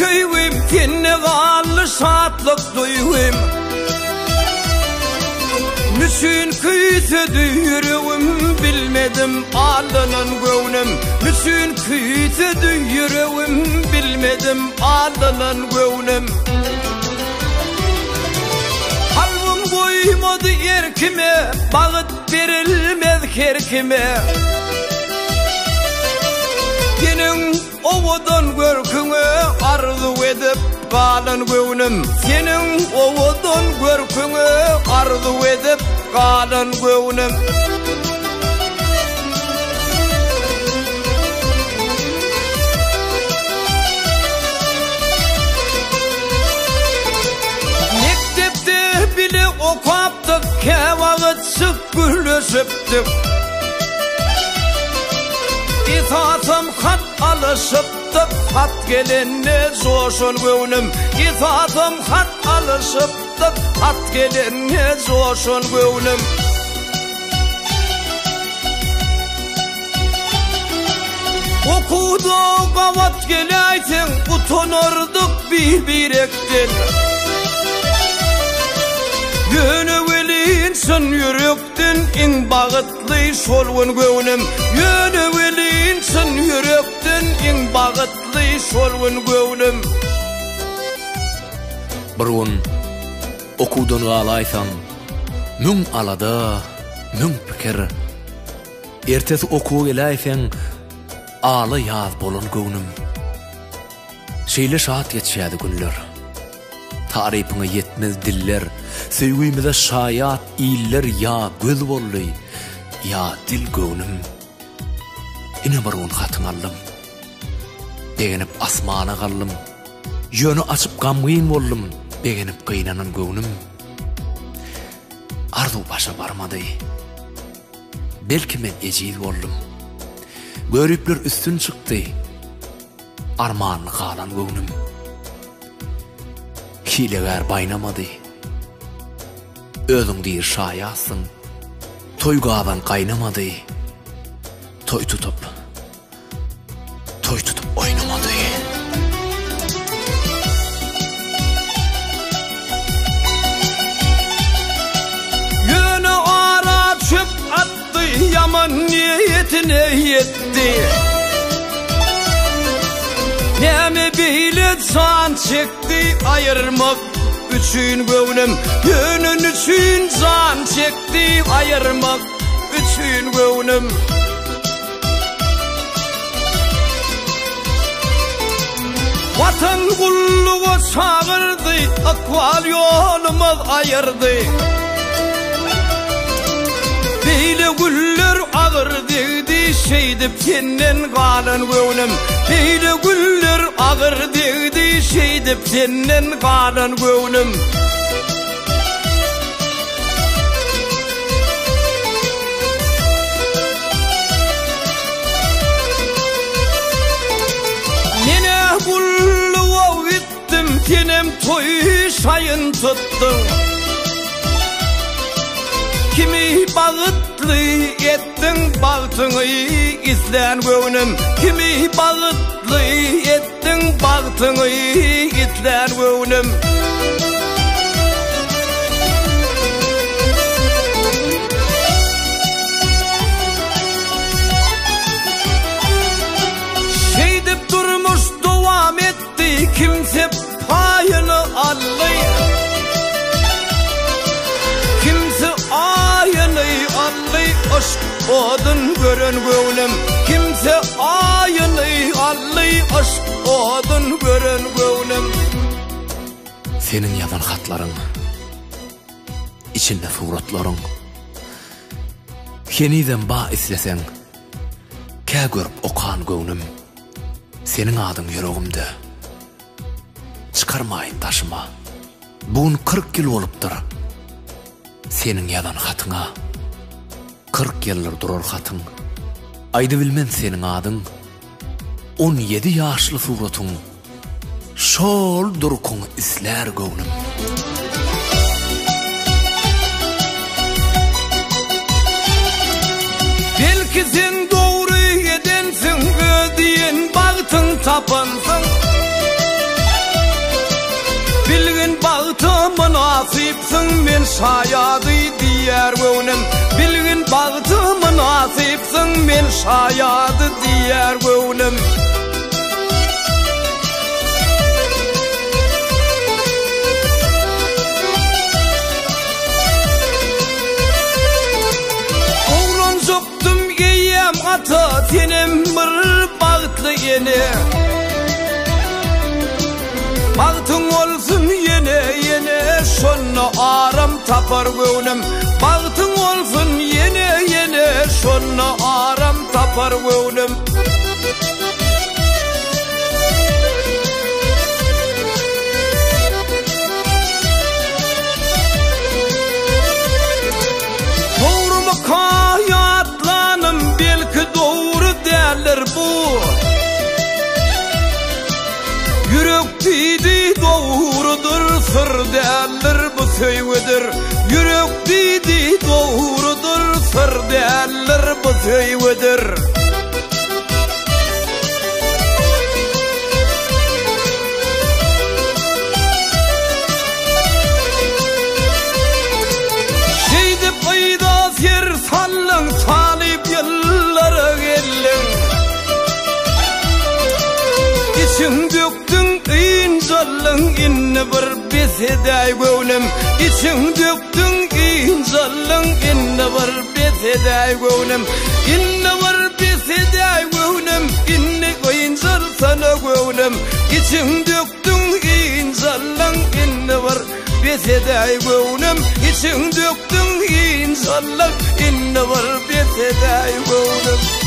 köyüm, tenne gallı şatlık duyum. Nüsün küyse düyürüvüm, bilmedim alının gönüm. Nüsün küyse düyürüvüm, bilmedim alının gönüm. Kalbim koymadı erkime, bağıt verilmez kerkime. Senin ovadan görküne arzu edip kalın gönüm. Senin ovadan görküne arzu edip kalın gönüm. Mektepte bile okaptık, kevağıtsık gülüşüptük. İtaatım hat alışıptık, hat gelinne zoşun gönüm. İtaatım hat alışıptık, hat gelinne zoşun gönüm. Okudu kavat gelaytin, utanırdık birbirekten. Yönüvelinsin yürekten, in bağıtlı solgun gönüm. Yönüvelinsin yürekten, in bağıtlı solgun gönüm. Burun okudun galaysan, mün alada, mün pikir. Ertesi oku gelaysan, ağlı yaz bolun gönüm. Şeyle şahat yetişedi günler. Tarifine yetmez diller, sevgimize şayat iller ya göz bolly, ya dil gönüm. Ine barun hatın aldım, begenip asmana kallım. Yönü açıp gamgın bollum, begenip kıynanan gönüm. Arzu başa barmadı, belki men eciz bollum. Görüpler üstün çıktı, armağanlı kalan gönüm. Hileler baynamadı, özün deyir şayasın. Toygadan kaynamadı, toy tutup oynamadı. Yönü ara çöp attı, yaman niyetine yetti. Nemi bile can çekti, ayırmak üçün gönüm. Yönün üçün can çekti, ayırmak üçün gönüm. Vatan kulluğu çağırdı, akval yolumuz ayırdı. Beyle güller ağır dedi, şeydip senden kalın gönüm. Beyle güller ağır dedi, şeydip senden kalın gönüm. Nene kulluğa gittim, senem toy şayın tuttum. Kimi bağıtlı ettin, bağıtını izlen gönüm. Kimi bağıtlı ettin, bağıtını izlen gönüm. Şeydip durmuş devam etti, kimse payını allayı. Aşk odun görün gönlüm, kimse ayını allay. Aşk odun görün gönlüm. Senin yazan hatların, içinde suratların. Yeniden bağ islesen, kâ görüp okan gönlüm. Senin adın yüreğimde, çıkarmayın taşıma. Bugün 40 yıl olupdur, senin yazan hatına. 40 yıllar durur hatın. Aydı bilmem senin adın. 17 yaşlı suratın. Şol durkun isler gönlüm. Belki sen doğru edensin, ödeyen baktın tapansın. nasipsin men şayadı diyer göwnüm bilgin bagtymı nasipsin men şayadı diyer göwnüm Oğlan jokdum geyem ata tenem bir bagtly yeni Bagtyň olsun yene yene şonna aram tapar göwnüm Bagtyň olsun yene yene şonna aram tapar göwnüm Doğrumu hayatlanım belki doğru derler bu Yürek dedi doğrudur sır derler bu söyledir Yürek dedi doğrudur sır derler bu söyledir Şeyde payda ser sallın talip yıllara gelin İçin döktün inzallın inne bir besedey göwnüm İçin döktün inzallın inne bir besedey göwnüm İnne bir besedey göwnüm inne koyinzal sana göwnüm İçin döktün inzallın inne bir besedey göwnüm İçin döktün inzallın inne bir besedey göwnüm